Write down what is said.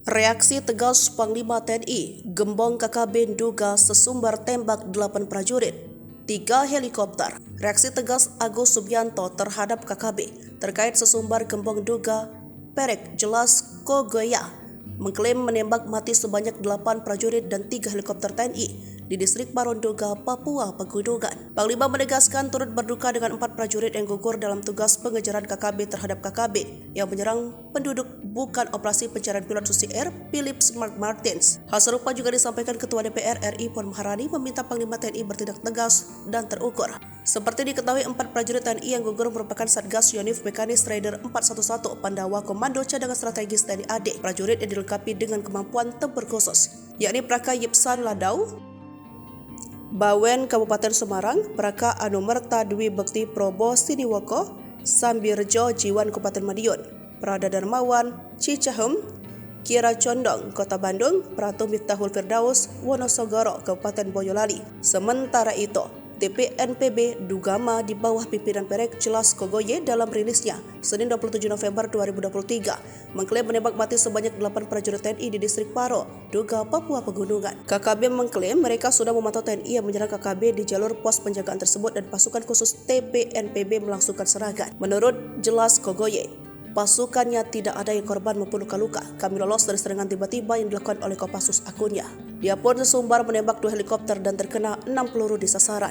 Reaksi tegas Panglima TNI, Gembong KKB duga sesumbar tembak 8 prajurit, 3 helikopter. Reaksi tegas Agus Subianto terhadap KKB terkait sesumbar Gembong duga Perek Jelas Kogoya mengklaim menembak mati sebanyak 8 prajurit dan 3 helikopter TNI di distrik Paronduga, Papua Pegunungan. Panglima menegaskan turut berduka dengan 4 prajurit yang gugur dalam tugas pengejaran KKB terhadap KKB yang menyerang penduduk bukan operasi pencarian pilot Susi Air Philip Mark Martins. Hal serupa juga disampaikan Ketua DPR RI Puan Maharani meminta Panglima TNI bertindak tegas dan terukur. Seperti diketahui, 4 prajurit TNI yang gugur merupakan Satgas Yonif Mekanis Raider 411 Pandawa Komando Cadangan Strategis TNI AD. Prajurit yang dilengkapi dengan kemampuan tempur khusus, yakni Praka Yipsan Ladau, Bawen Kabupaten Semarang, Praka Anumerta Dwi Bekti Probo Siniwoko, Sambirjo Jiwan Kabupaten Madiun, Prada Darmawan Cicahem, Kira Condong Kota Bandung, Pratu Miftahul Firdaus Wonosogoro Kabupaten Boyolali. Sementara itu, TPNPB Dugama di bawah pimpinan Perek Jelas Kogoye dalam rilisnya Senin 27 November 2023 mengklaim menembak mati sebanyak 8 prajurit TNI di distrik Paro, Duga, Papua Pegunungan. KKB mengklaim mereka sudah memantau TNI yang menyerang KKB di jalur pos penjagaan tersebut dan pasukan khusus TPNPB melangsungkan serangan. Menurut Jelas Kogoye, pasukannya tidak ada yang korban maupun luka-luka. Kami lolos dari serangan tiba-tiba yang dilakukan oleh Kopassus akunnya. Dia pun sesumbar menembak 2 helikopter dan terkena 6 peluru di sasaran.